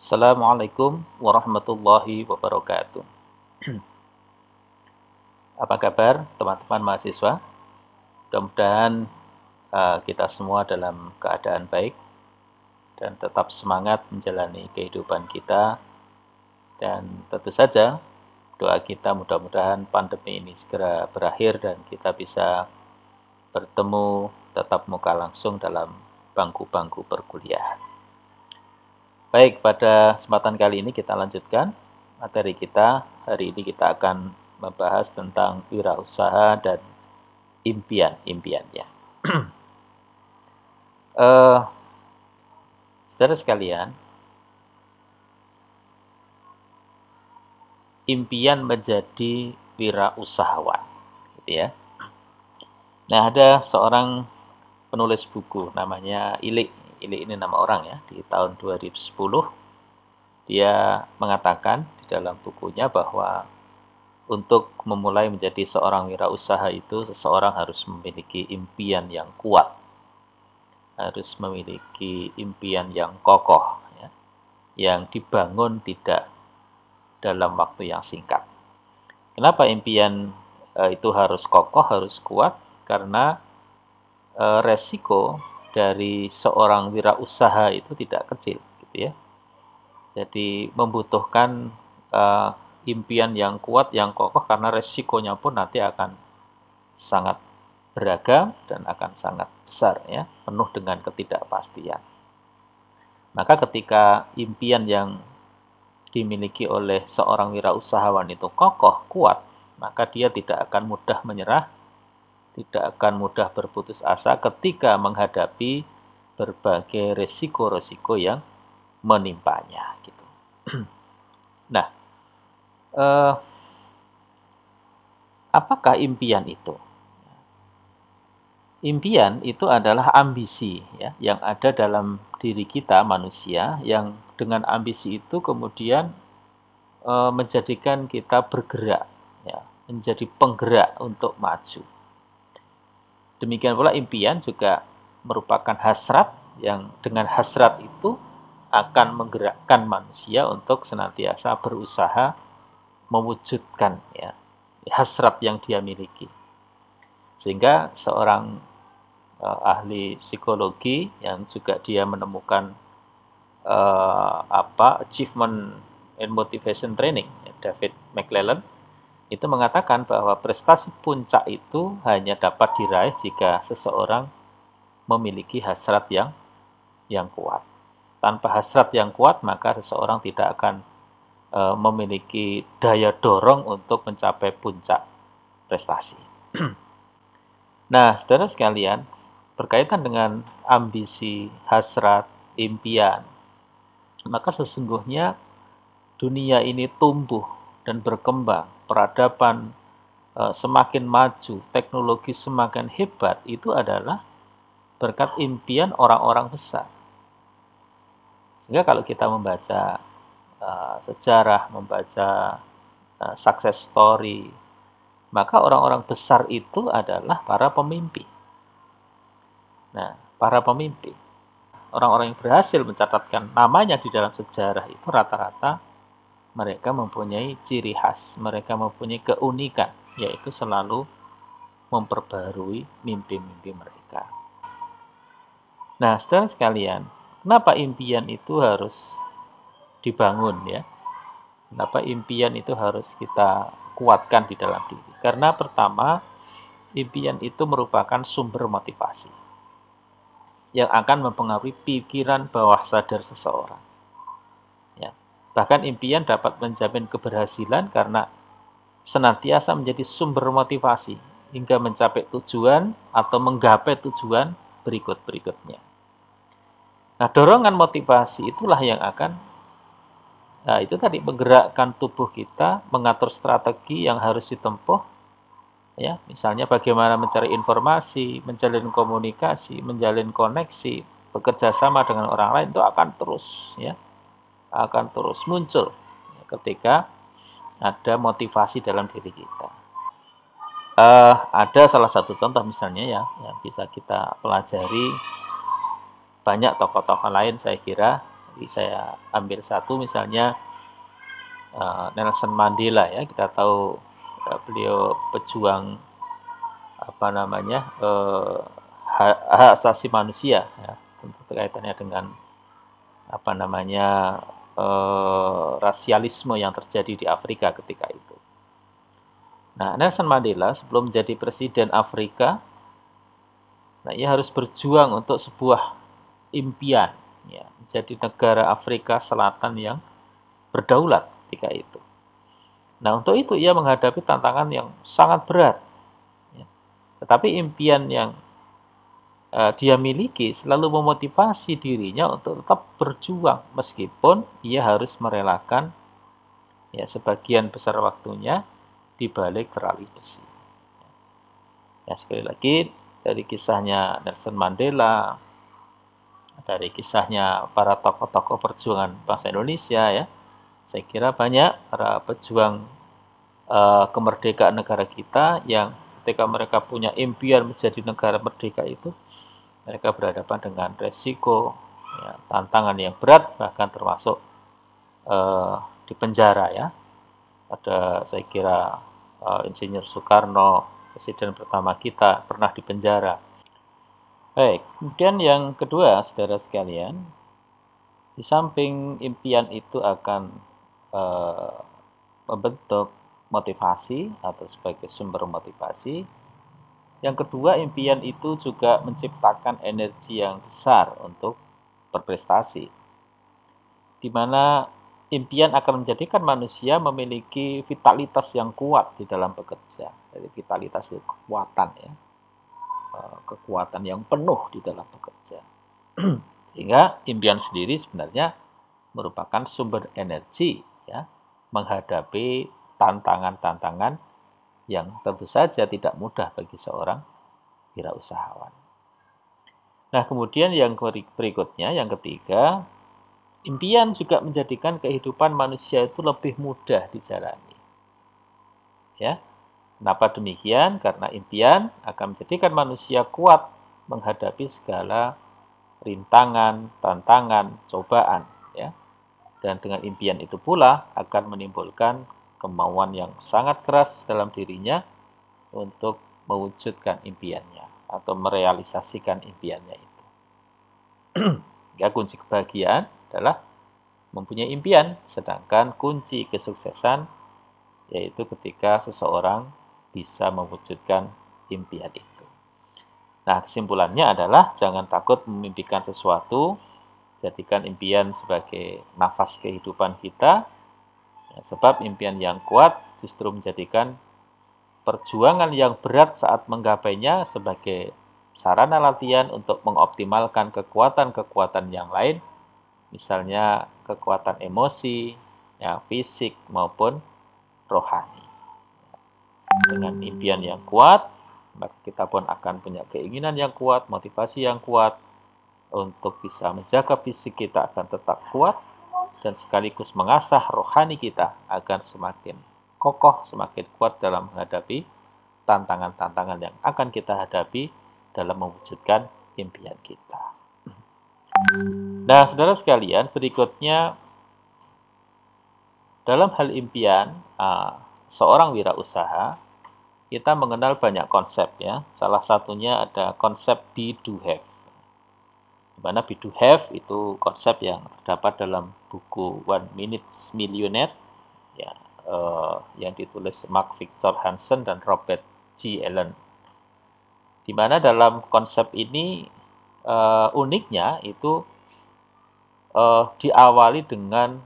Assalamualaikum warahmatullahi wabarakatuh. Apa kabar teman-teman mahasiswa? Mudah-mudahan kita semua dalam keadaan baik dan tetap semangat menjalani kehidupan kita. Dan tentu saja doa kita mudah-mudahan pandemi ini segera berakhir dan kita bisa bertemu tatap muka langsung dalam bangku-bangku perkuliahan. Baik, pada kesempatan kali ini kita lanjutkan materi kita. Hari ini kita akan membahas tentang wirausaha dan impian-impiannya. Saudara sekalian, impian menjadi wirausahawan, gitu ya. Nah, ada seorang penulis buku namanya Ilik. Ilik ini nama orang ya. Di tahun 2010 dia mengatakan di dalam bukunya bahwa untuk memulai menjadi seorang wirausaha itu seseorang harus memiliki impian yang kuat. Harus memiliki impian yang kokoh ya, yang dibangun tidak dalam waktu yang singkat. Kenapa impian itu harus kokoh, harus kuat? Karena resiko dari seorang wirausaha itu tidak kecil, gitu ya. Jadi membutuhkan impian yang kuat, yang kokoh, karena resikonya pun nanti akan sangat beragam dan akan sangat besar ya, penuh dengan ketidakpastian. Maka ketika impian yang dimiliki oleh seorang wirausahawan itu kokoh, kuat, maka dia tidak akan mudah menyerah, tidak akan mudah berputus asa ketika menghadapi berbagai resiko-resiko yang menimpanya gitu. Nah, apakah impian itu? Impian itu adalah ambisi ya, yang ada dalam diri kita manusia, yang dengan ambisi itu kemudian menjadikan kita bergerak ya, menjadi penggerak untuk maju. Demikian pula impian juga merupakan hasrat, yang dengan hasrat itu akan menggerakkan manusia untuk senantiasa berusaha mewujudkan ya, hasrat yang dia miliki. Sehingga seorang ahli psikologi yang juga dia menemukan achievement and motivation training, David McClelland, itu mengatakan bahwa prestasi puncak itu hanya dapat diraih jika seseorang memiliki hasrat yang kuat. Tanpa hasrat yang kuat, maka seseorang tidak akan memiliki daya dorong untuk mencapai puncak prestasi. Nah, saudara sekalian, berkaitan dengan ambisi, hasrat, impian, maka sesungguhnya dunia ini tumbuh dan berkembang, peradaban semakin maju, teknologi semakin hebat, itu adalah berkat impian orang-orang besar. Sehingga kalau kita membaca sejarah, membaca success story, maka orang-orang besar itu adalah para pemimpin. Nah, para pemimpin, orang-orang yang berhasil mencatatkan namanya di dalam sejarah itu rata-rata mereka mempunyai ciri khas, mereka mempunyai keunikan, yaitu selalu memperbarui mimpi-mimpi mereka. Nah, saudara sekalian, kenapa impian itu harus dibangun ya? Kenapa impian itu harus kita kuatkan di dalam diri? Karena pertama, impian itu merupakan sumber motivasi yang akan mempengaruhi pikiran bawah sadar seseorang. Ya. Bahkan impian dapat menjamin keberhasilan karena senantiasa menjadi sumber motivasi hingga mencapai tujuan atau menggapai tujuan berikut-berikutnya. Nah, dorongan motivasi itulah yang akan itu tadi menggerakkan tubuh kita, mengatur strategi yang harus ditempuh. Ya, misalnya bagaimana mencari informasi, menjalin komunikasi, menjalin koneksi, bekerja sama dengan orang lain, itu akan terus muncul ketika ada motivasi dalam diri kita. Ada salah satu contoh misalnya ya, yang bisa kita pelajari, banyak tokoh-tokoh lain saya kira Jadi saya ambil satu, misalnya Nelson Mandela ya, kita tahu beliau pejuang hak asasi manusia ya, tentu kaitannya dengan rasialisme yang terjadi di Afrika ketika itu. Nah, Nelson Mandela sebelum menjadi presiden Afrika, nah ia harus berjuang untuk sebuah impian, ya, menjadi negara Afrika Selatan yang berdaulat ketika itu. Nah, untuk itu ia menghadapi tantangan yang sangat berat. Ya. Tetapi impian yang dia miliki selalu memotivasi dirinya untuk tetap berjuang meskipun ia harus merelakan ya sebagian besar waktunya di balik terali besi. Ya, sekali lagi dari kisahnya Nelson Mandela, dari kisahnya para tokoh-tokoh perjuangan bangsa Indonesia ya, saya kira banyak para pejuang kemerdekaan negara kita yang ketika mereka punya impian menjadi negara merdeka itu, mereka berhadapan dengan resiko, ya, tantangan yang berat, bahkan termasuk di penjara ya. Ada saya kira Insinyur Soekarno, presiden pertama kita, pernah di penjara. Baik, kemudian yang kedua, saudara sekalian, di samping impian itu akan membentuk motivasi atau sebagai sumber motivasi, yang kedua, impian itu juga menciptakan energi yang besar untuk berprestasi, di mana impian akan menjadikan manusia memiliki vitalitas yang kuat di dalam bekerja. Jadi vitalitas itu kekuatan ya, kekuatan yang penuh di dalam bekerja. Sehingga impian sendiri sebenarnya merupakan sumber energi ya, menghadapi tantangan-tantangan yang tentu saja tidak mudah bagi seorang wirausahawan. Nah, kemudian yang berikutnya, yang ketiga, impian juga menjadikan kehidupan manusia itu lebih mudah dijalani. Ya. Kenapa demikian? Karena impian akan menjadikan manusia kuat menghadapi segala rintangan, tantangan, cobaan, ya. Dan dengan impian itu pula akan menimbulkan kemauan yang sangat keras dalam dirinya untuk mewujudkan impiannya atau merealisasikan impiannya itu. Ya, kunci kebahagiaan adalah mempunyai impian, sedangkan kunci kesuksesan yaitu ketika seseorang bisa mewujudkan impian itu. Nah, kesimpulannya adalah jangan takut memimpikan sesuatu, jadikan impian sebagai nafas kehidupan kita, ya, sebab impian yang kuat justru menjadikan perjuangan yang berat saat menggapainya sebagai sarana latihan untuk mengoptimalkan kekuatan-kekuatan yang lain, misalnya kekuatan emosi, ya, fisik maupun rohani. Dengan impian yang kuat, maka kita pun akan punya keinginan yang kuat, motivasi yang kuat untuk bisa menjaga fisik kita akan tetap kuat dan sekaligus mengasah rohani kita agar semakin kokoh, semakin kuat dalam menghadapi tantangan-tantangan yang akan kita hadapi dalam mewujudkan impian kita. Nah, saudara sekalian, berikutnya dalam hal impian, seorang wirausaha, kita mengenal banyak konsep ya. Salah satunya ada konsep be do have. Di mana be do have itu konsep yang terdapat dalam buku One Minute Millionaire ya, yang ditulis Mark Victor Hansen dan Robert G. Allen. Di mana dalam konsep ini uniknya itu diawali dengan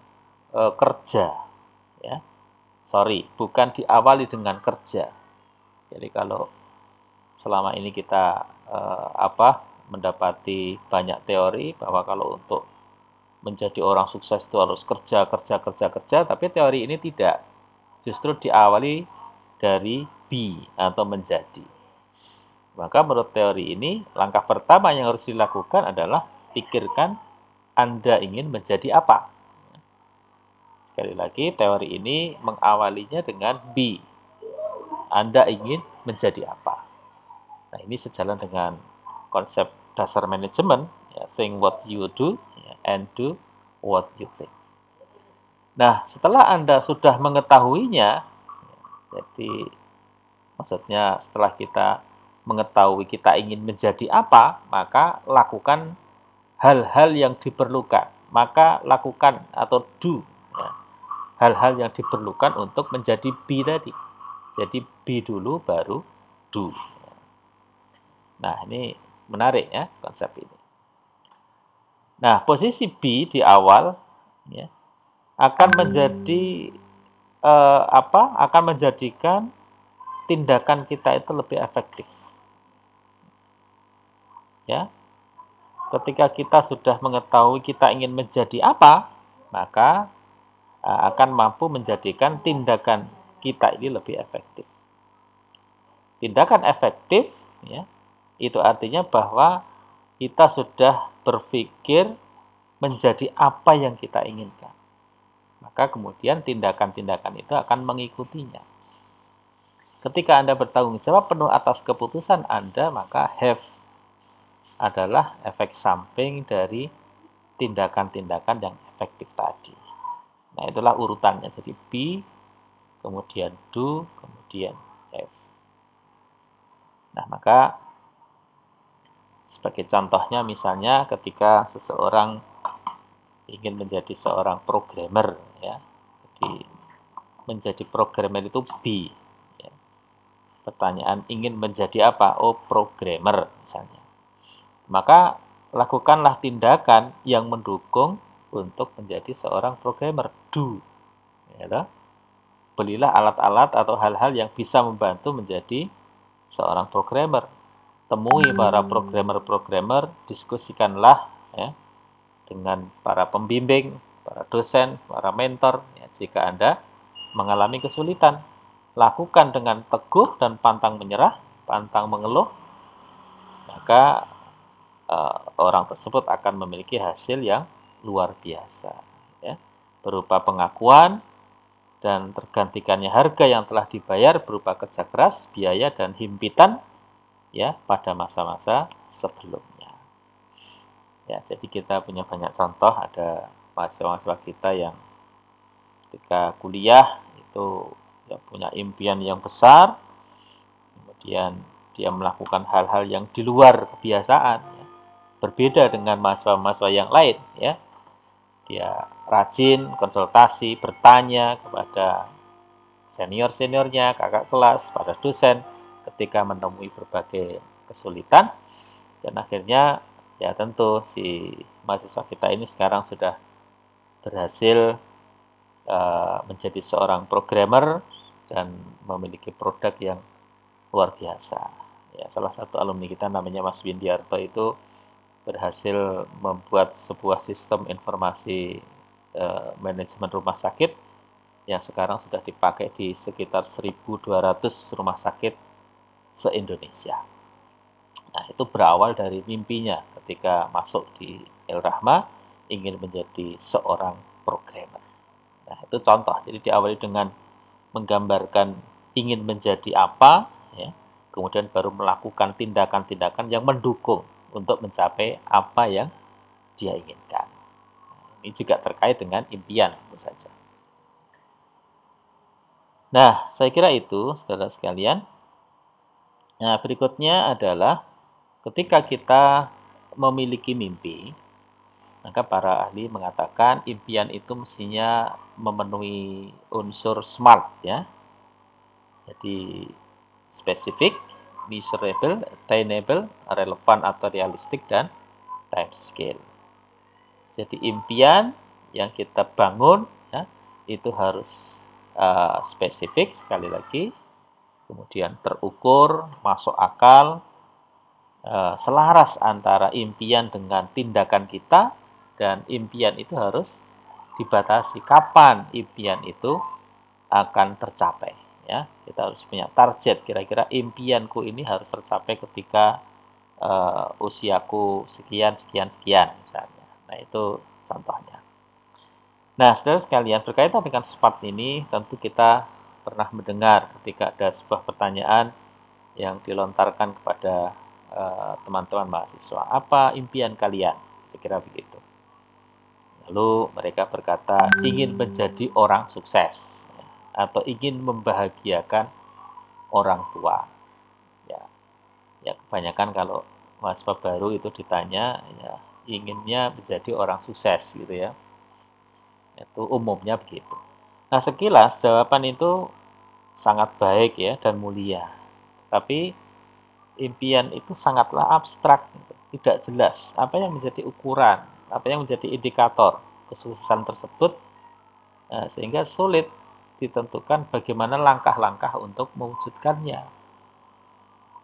kerja ya. Sorry, bukan diawali dengan kerja. Jadi kalau selama ini kita mendapati banyak teori bahwa kalau untuk menjadi orang sukses itu harus kerja, tapi teori ini tidak. Justru diawali dari be atau menjadi. Maka menurut teori ini, langkah pertama yang harus dilakukan adalah pikirkan Anda ingin menjadi apa. Sekali lagi, teori ini mengawalinya dengan be. Anda ingin menjadi apa? Nah, ini sejalan dengan konsep dasar manajemen, ya, think what you do, ya, and do what you think. Nah, setelah Anda sudah mengetahuinya, jadi maksudnya setelah kita mengetahui kita ingin menjadi apa, maka lakukan hal-hal yang diperlukan. Maka lakukan atau do ya, hal-hal yang diperlukan untuk menjadi be tadi. Jadi be dulu baru do. Nah, ini menarik ya konsep ini. Nah, posisi be di awal ya, akan menjadi akan menjadikan tindakan kita itu lebih efektif. Ya. Ketika kita sudah mengetahui kita ingin menjadi apa, maka akan mampu menjadikan tindakan kita ini lebih efektif. Tindakan efektif ya, itu artinya bahwa kita sudah berpikir menjadi apa yang kita inginkan. Maka kemudian tindakan-tindakan itu akan mengikutinya. Ketika Anda bertanggung jawab penuh atas keputusan Anda, maka have adalah efek samping dari tindakan-tindakan yang efektif tadi. Nah, itulah urutannya. Jadi be, kemudian do, kemudian have. Nah, maka sebagai contohnya misalnya ketika seseorang ingin menjadi seorang programmer ya. Jadi menjadi programmer itu be. Ya. Pertanyaan ingin menjadi apa? Oh, programmer misalnya. Maka lakukanlah tindakan yang mendukung untuk menjadi seorang programmer. Do. Ya, belilah alat-alat atau hal-hal yang bisa membantu menjadi seorang programmer. Temui para programmer-programmer, diskusikanlah ya, dengan para pembimbing, para dosen, para mentor. Ya, jika Anda mengalami kesulitan, lakukan dengan teguh dan pantang menyerah, pantang mengeluh, maka orang tersebut akan memiliki hasil yang luar biasa. Ya, berupa pengakuan dan tergantikannya harga yang telah dibayar berupa kerja keras, biaya, dan himpitan ya pada masa-masa sebelumnya. Ya, jadi kita punya banyak contoh, ada mahasiswa-mahasiswa kita yang ketika kuliah itu ya, punya impian yang besar, kemudian dia melakukan hal-hal yang di luar kebiasaan, ya. Berbeda dengan mahasiswa-mahasiswa yang lain, ya. Dia rajin konsultasi, bertanya kepada senior-seniornya, kakak kelas, pada dosen ketika menemui berbagai kesulitan, dan akhirnya ya tentu si mahasiswa kita ini sekarang sudah berhasil menjadi seorang programmer dan memiliki produk yang luar biasa. Ya, salah satu alumni kita namanya Mas Windiarto itu berhasil membuat sebuah sistem informasi manajemen rumah sakit yang sekarang sudah dipakai di sekitar 1.200 rumah sakit se-Indonesia. Nah, itu berawal dari mimpinya ketika masuk di El Rahma ingin menjadi seorang programmer. Nah, itu contoh. Jadi diawali dengan menggambarkan ingin menjadi apa, ya, kemudian baru melakukan tindakan-tindakan yang mendukung untuk mencapai apa yang dia inginkan. Ini juga terkait dengan impian, tentu saja. Nah, saya kira itu, saudara sekalian. Nah, berikutnya adalah ketika kita memiliki mimpi, maka para ahli mengatakan impian itu mestinya memenuhi unsur SMART ya. Jadi spesifik, measurable, attainable, relevan atau realistik, dan time scale. Jadi impian yang kita bangun ya, itu harus spesifik sekali lagi, kemudian terukur, masuk akal, selaras antara impian dengan tindakan kita, dan impian itu harus dibatasi kapan impian itu akan tercapai ya. Kita harus punya target, kira-kira impianku ini harus tercapai ketika usiaku sekian sekian sekian misalnya. Nah, itu contohnya. Nah, saudara sekalian, berkaitan dengan SMART ini tentu kita pernah mendengar ketika ada sebuah pertanyaan yang dilontarkan kepada teman-teman mahasiswa, apa impian kalian? Kira-kira begitu. Lalu mereka berkata ingin menjadi orang sukses atau ingin membahagiakan orang tua. Ya, ya kebanyakan kalau mahasiswa baru itu ditanya ya inginnya menjadi orang sukses gitu ya. Itu umumnya begitu. Nah, sekilas jawaban itu sangat baik ya dan mulia. Tapi impian itu sangatlah abstrak, tidak jelas apa yang menjadi ukuran, apa yang menjadi indikator kesuksesan tersebut, sehingga sulit ditentukan bagaimana langkah-langkah untuk mewujudkannya.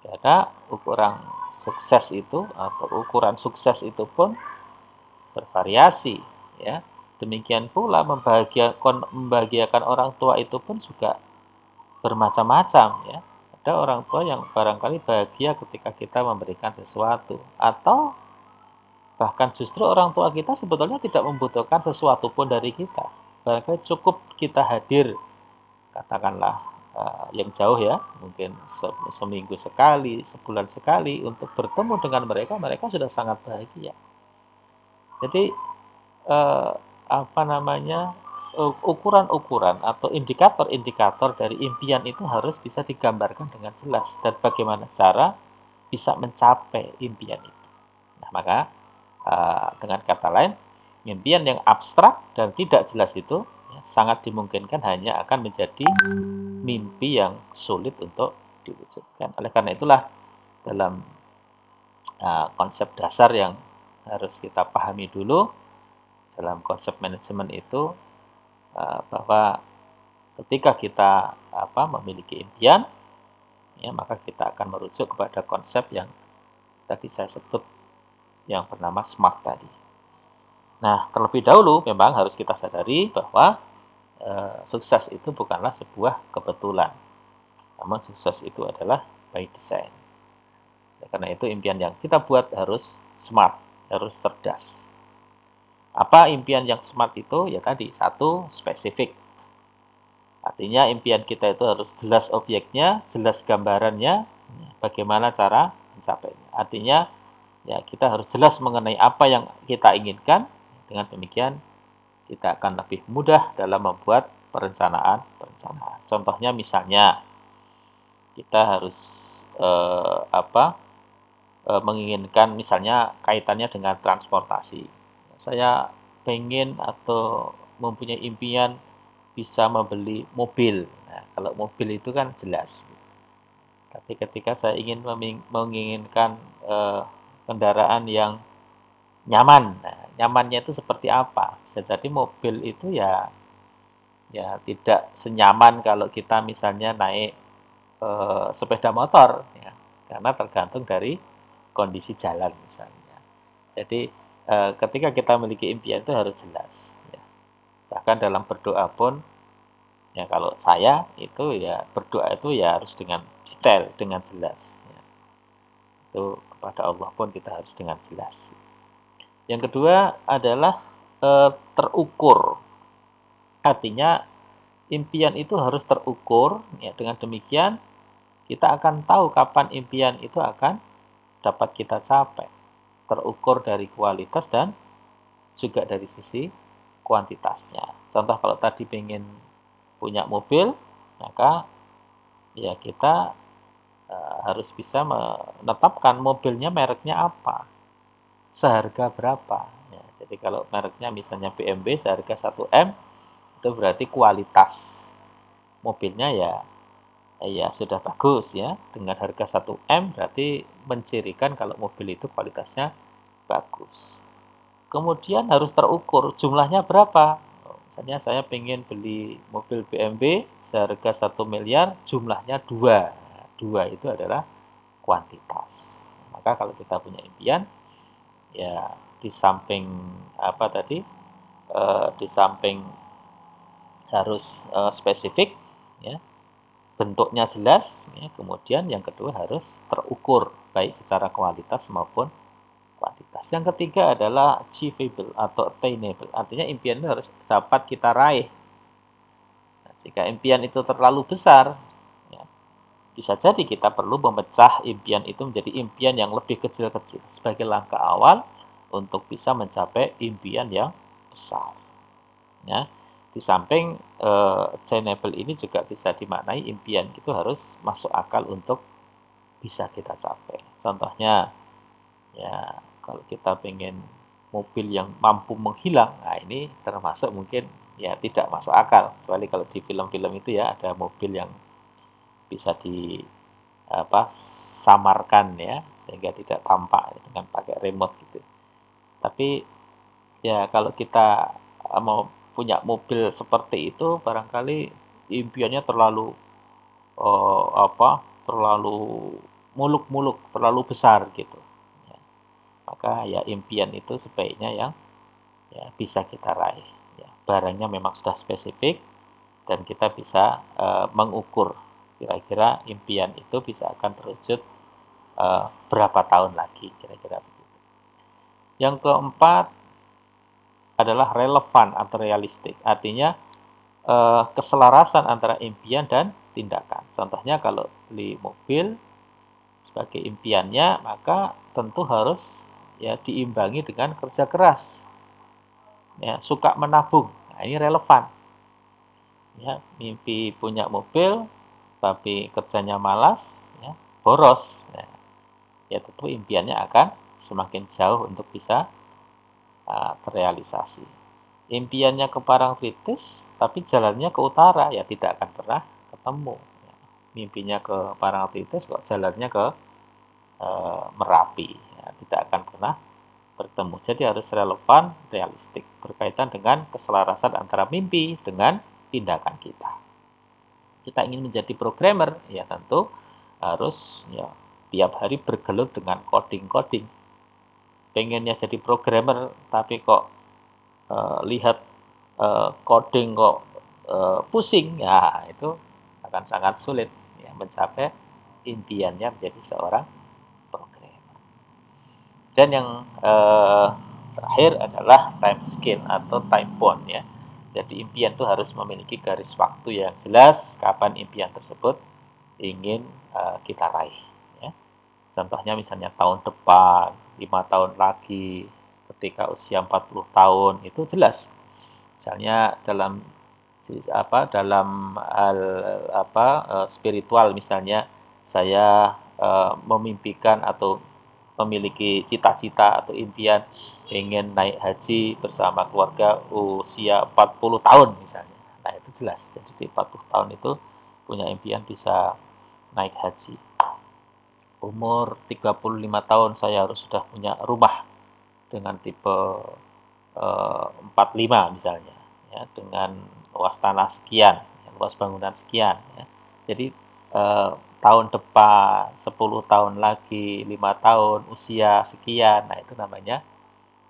Karena ukuran sukses itu atau ukuran sukses itu pun bervariasi, ya. Demikian pula membahagiakan orang tua itu pun juga bermacam-macam, ya. Ada orang tua yang barangkali bahagia ketika kita memberikan sesuatu, atau bahkan justru orang tua kita sebetulnya tidak membutuhkan sesuatu pun dari kita. Barangkali cukup kita hadir, katakanlah yang jauh ya, mungkin seminggu sekali, sebulan sekali untuk bertemu dengan mereka, mereka sudah sangat bahagia. Jadi eh, apa namanya, ukuran-ukuran atau indikator-indikator dari impian itu harus bisa digambarkan dengan jelas dan bagaimana cara bisa mencapai impian itu. Nah, maka dengan kata lain, impian yang abstrak dan tidak jelas itu ya, sangat dimungkinkan hanya akan menjadi mimpi yang sulit untuk diwujudkan. Oleh karena itulah dalam konsep dasar yang harus kita pahami dulu dalam konsep manajemen itu, bahwa ketika kita memiliki impian, ya maka kita akan merujuk kepada konsep yang tadi saya sebut yang bernama SMART tadi. Nah, terlebih dahulu memang harus kita sadari bahwa sukses itu bukanlah sebuah kebetulan, namun sukses itu adalah by design. Karena itu impian yang kita buat harus smart, harus cerdas. Apa impian yang smart itu? Ya tadi, satu, spesifik. Artinya impian kita itu harus jelas objeknya, jelas gambarannya, bagaimana cara mencapainya. Artinya ya kita harus jelas mengenai apa yang kita inginkan. Dengan demikian kita akan lebih mudah dalam membuat perencanaan. Contohnya misalnya kita harus menginginkan misalnya kaitannya dengan transportasi. Saya pengen atau mempunyai impian bisa membeli mobil. Nah, kalau mobil itu kan jelas. Tapi ketika saya ingin menginginkan kendaraan yang nyaman, nah, nyamannya itu seperti apa? Bisa jadi mobil itu ya tidak senyaman kalau kita misalnya naik sepeda motor, ya, karena tergantung dari kondisi jalan misalnya. Jadi ketika kita memiliki impian itu harus jelas. Ya. Bahkan dalam berdoa pun, ya kalau saya itu ya berdoa itu ya harus dengan detail, dengan jelas. Ya. Itu kepada Allah pun kita harus dengan jelas. Yang kedua adalah terukur. Artinya impian itu harus terukur. Ya, dengan demikian kita akan tahu kapan impian itu akan dapat kita capai. Terukur dari kualitas dan juga dari sisi kuantitasnya. Contoh kalau tadi pengen punya mobil, maka ya kita harus bisa menetapkan mobilnya mereknya apa, seharga berapa. Ya, jadi kalau mereknya misalnya BMW seharga 1M, itu berarti kualitas mobilnya ya sudah bagus ya. Dengan harga 1M berarti mencirikan kalau mobil itu kualitasnya bagus. Kemudian harus terukur jumlahnya berapa. Misalnya saya pengen beli mobil BMW seharga 1 miliar, jumlahnya 2. 2 itu adalah kuantitas. Maka kalau kita punya impian, ya di samping apa tadi, di samping harus spesifik, ya, bentuknya jelas, ya, kemudian yang kedua harus terukur baik secara kualitas maupun kuantitas. Yang ketiga adalah achievable atau attainable. Artinya impian itu harus dapat kita raih. Nah, jika impian itu terlalu besar, ya, bisa jadi kita perlu memecah impian itu menjadi impian yang lebih kecil-kecil sebagai langkah awal untuk bisa mencapai impian yang besar. Ya, di samping attainable ini juga bisa dimaknai impian itu harus masuk akal untuk bisa kita capai. Contohnya, ya kalau kita pengen mobil yang mampu menghilang, nah ini termasuk mungkin ya tidak masuk akal. Kecuali kalau di film-film itu ya ada mobil yang bisa di samarkan ya sehingga tidak tampak dengan pakai remote gitu. Tapi ya kalau kita mau punya mobil seperti itu barangkali impiannya terlalu terlalu muluk-muluk, terlalu besar gitu. Ya, maka ya impian itu sebaiknya yang ya bisa kita raih. Ya, barangnya memang sudah spesifik dan kita bisa mengukur kira-kira impian itu bisa akan terwujud berapa tahun lagi kira-kira begitu. Yang keempat adalah relevan atau realistik. Artinya keselarasan antara impian dan tindakan. Contohnya kalau beli mobil sebagai impiannya, maka tentu harus ya diimbangi dengan kerja keras. Ya, suka menabung. Nah, ini relevan. Ya, mimpi punya mobil tapi kerjanya malas, ya, boros. Nah, ya tentu impiannya akan semakin jauh untuk bisa terrealisasi. Impiannya ke Parangtritis, tapi jalannya ke utara, ya tidak akan pernah ketemu. Ya, mimpinya ke Parangtritis, kok jalannya ke Merapi, ya, tidak akan pernah bertemu. Jadi harus relevan, realistik, berkaitan dengan keselarasan antara mimpi dengan tindakan kita. Kita ingin menjadi programmer, ya tentu harus ya tiap hari bergelut dengan coding-coding. Pengennya jadi programmer, tapi kok lihat coding kok pusing, ya itu akan sangat sulit ya mencapai impiannya menjadi seorang programmer. Dan yang terakhir adalah time scale atau time bound ya. Jadi impian itu harus memiliki garis waktu yang jelas kapan impian tersebut ingin kita raih. Ya. Contohnya misalnya tahun depan, 5 tahun lagi, ketika usia 40 tahun, itu jelas. Misalnya dalam hal spiritual misalnya saya memimpikan atau memiliki cita-cita atau impian ingin naik haji bersama keluarga usia 40 tahun misalnya. Nah, itu jelas. Jadi di 40 tahun itu punya impian bisa naik haji. Umur 35 tahun saya harus sudah punya rumah dengan tipe 45 misalnya ya, dengan luas tanah sekian, luas bangunan sekian ya. Jadi tahun depan, 10 tahun lagi, 5 tahun, usia sekian. Nah, itu namanya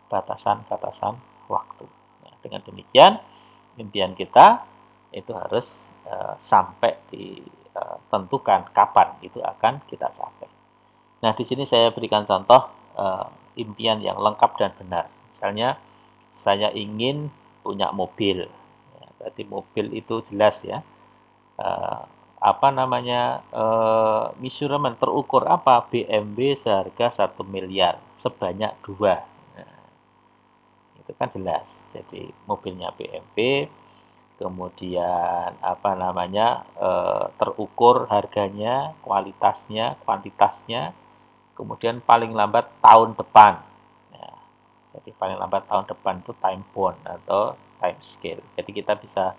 batasan-batasan waktu. Nah, dengan demikian, impian kita itu harus sampai ditentukan kapan itu akan kita capai. Nah, di sini saya berikan contoh impian yang lengkap dan benar. Misalnya, saya ingin punya mobil. Ya, berarti mobil itu jelas ya. Measurement terukur apa? BMW seharga 1 miliar, sebanyak 2. Nah, itu kan jelas. Jadi mobilnya BMW, kemudian terukur harganya, kualitasnya, kuantitasnya, kemudian paling lambat tahun depan. Nah, jadi paling lambat tahun depan itu time bound atau time scale. Jadi kita bisa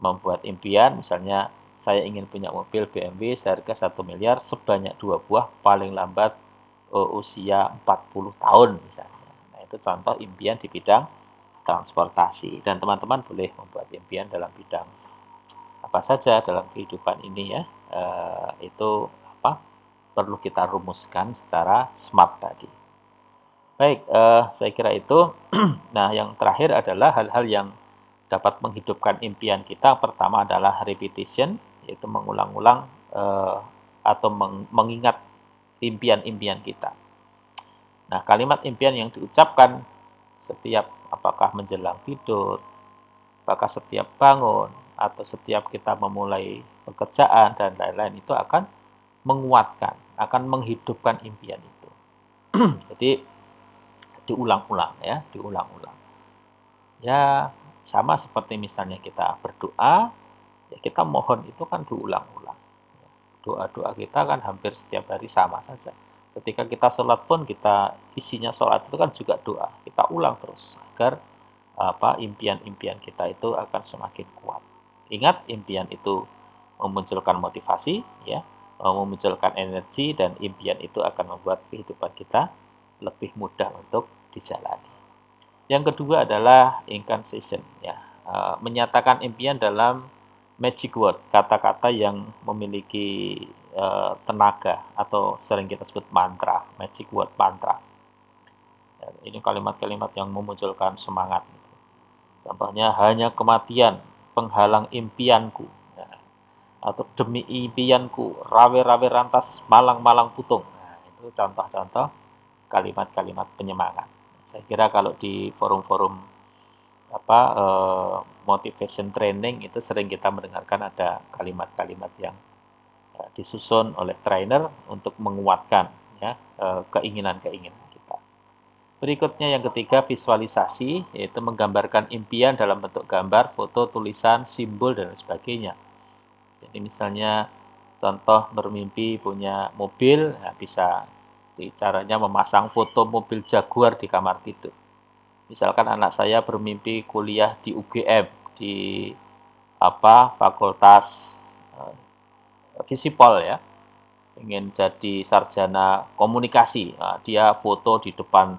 membuat impian, misalnya saya ingin punya mobil BMW seharga 1 miliar sebanyak 2 buah paling lambat usia 40 tahun misalnya. Nah, itu contoh impian di bidang transportasi. Dan teman-teman boleh membuat impian dalam bidang apa saja dalam kehidupan ini ya. Itu perlu kita rumuskan secara smart tadi. Baik, saya kira itu. Nah, yang terakhir adalah hal-hal yang dapat menghidupkan impian kita. Pertama adalah repetition, yaitu mengulang-ulang atau mengingat impian-impian kita. Nah, kalimat impian yang diucapkan setiap apakah menjelang tidur, apakah setiap bangun, atau setiap kita memulai pekerjaan dan lain-lain itu akan menguatkan, akan menghidupkan impian itu. Jadi diulang-ulang ya, diulang-ulang. Ya, sama seperti misalnya kita berdoa, ya kita mohon itu kan diulang-ulang. Doa-doa kita kan hampir setiap hari sama saja. Ketika kita sholat pun kita isinya sholat itu kan juga doa. Kita ulang terus agar impian-impian kita itu akan semakin kuat. Ingat, impian itu memunculkan motivasi, ya, memunculkan energi, dan impian itu akan membuat kehidupan kita lebih mudah untuk dijalani. Yang kedua adalah incantation, ya, menyatakan impian dalam magic word, kata-kata yang memiliki tenaga atau sering kita sebut mantra, magic word mantra. Ya, ini kalimat-kalimat yang memunculkan semangat. Contohnya, hanya kematian penghalang impianku. Nah, atau demi impianku, rawe-rawe rantas, malang-malang putung. Nah, itu contoh-contoh kalimat-kalimat penyemangat. Saya kira kalau di forum-forum motivation training itu sering kita mendengarkan ada kalimat-kalimat yang disusun oleh trainer untuk menguatkan, ya, keinginan-keinginan kita. Berikutnya yang ketiga, visualisasi, yaitu menggambarkan impian dalam bentuk gambar, foto, tulisan, simbol, dan sebagainya. Jadi misalnya contoh bermimpi punya mobil, ya bisa caranya memasang foto mobil Jaguar di kamar tidur. Misalkan anak saya bermimpi kuliah di UGM, di fakultas Visipol, ya, ingin jadi sarjana komunikasi. Nah, dia foto di depan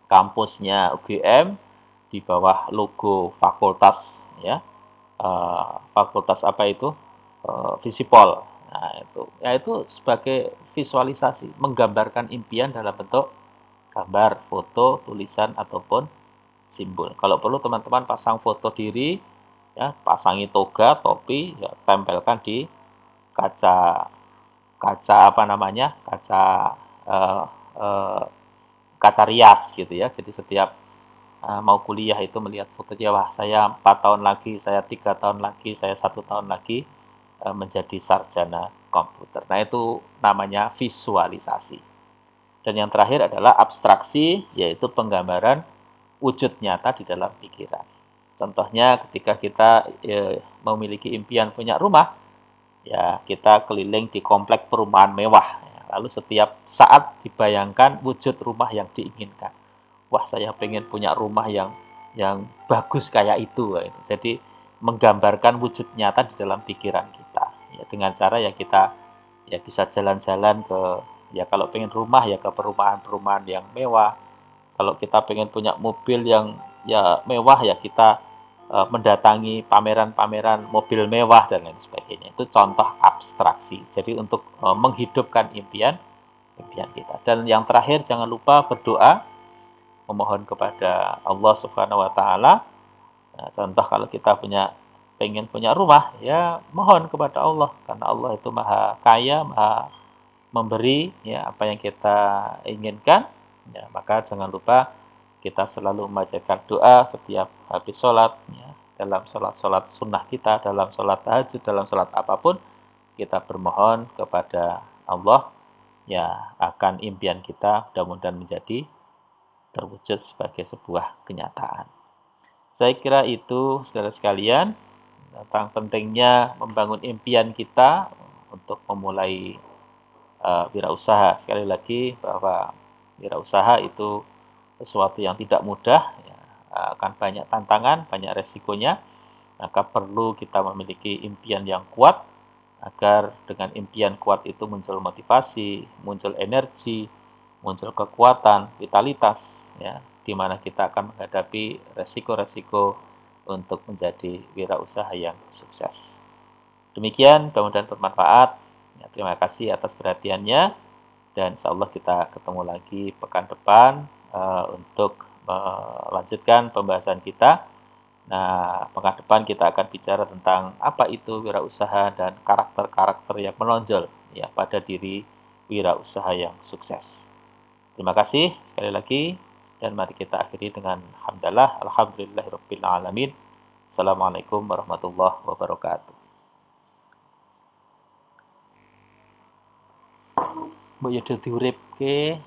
kampusnya UGM, di bawah logo fakultas, ya, fakultas apa itu, Visipol. Nah, itu sebagai visualisasi, menggambarkan impian dalam bentuk gambar, foto, tulisan, ataupun simbol. Kalau perlu teman-teman pasang foto diri, ya, pasangi toga, topi, ya, tempelkan di kaca kaca eh, eh, kaca rias gitu ya. Jadi setiap mau kuliah itu melihat fotonya, wah saya 4 tahun lagi, saya 3 tahun lagi, saya 1 tahun lagi menjadi sarjana komputer. Nah, itu namanya visualisasi. Dan yang terakhir adalah abstraksi, yaitu penggambaran wujud nyata di dalam pikiran. Contohnya ketika kita memiliki impian punya rumah, ya kita keliling di komplek perumahan mewah. Lalu setiap saat dibayangkan wujud rumah yang diinginkan. Wah, saya pengen punya rumah yang bagus kayak itu. Jadi menggambarkan wujud nyata di dalam pikiran kita. Ya, dengan cara ya kita ya bisa jalan-jalan ke, ya kalau pengen rumah ya ke perumahan-perumahan yang mewah. Kalau kita pengen punya mobil yang ya mewah, ya kita mendatangi pameran-pameran mobil mewah dan lain sebagainya. Itu contoh abstraksi. Jadi untuk menghidupkan impian kita. Dan yang terakhir, jangan lupa berdoa, memohon kepada Allah Subhanahu wa taala. Nah, contoh kalau kita pengen punya rumah, ya mohon kepada Allah, karena Allah itu Maha Kaya, Maha memberi, ya apa yang kita inginkan. Ya, maka jangan lupa kita selalu membacakan doa setiap habis sholat, ya, dalam sholat-sholat sunnah kita, dalam sholat tahajud, dalam sholat apapun, kita bermohon kepada Allah, ya akan impian kita mudah-mudahan menjadi terwujud sebagai sebuah kenyataan. Saya kira itu, saudara sekalian, tentang pentingnya membangun impian kita untuk memulai wirausaha. Sekali lagi bahwa wirausaha itu sesuatu yang tidak mudah, ya, akan banyak tantangan, banyak resikonya. Maka perlu kita memiliki impian yang kuat, agar dengan impian kuat itu muncul motivasi, muncul energi, muncul kekuatan, vitalitas, ya, di mana kita akan menghadapi resiko-resiko untuk menjadi wirausaha yang sukses. Demikian, mudah-mudahan bermanfaat. Ya, terima kasih atas perhatiannya, dan insya Allah kita ketemu lagi pekan depan untuk melanjutkan pembahasan kita. Nah, pekan depan kita akan bicara tentang apa itu wirausaha dan karakter-karakter yang menonjol, ya, pada diri wirausaha yang sukses. Terima kasih sekali lagi, dan mari kita akhiri dengan hamdalah, alhamdulillahirabbil alamin. Assalamualaikum warahmatullahi wabarakatuh. Mbok yo diuripke.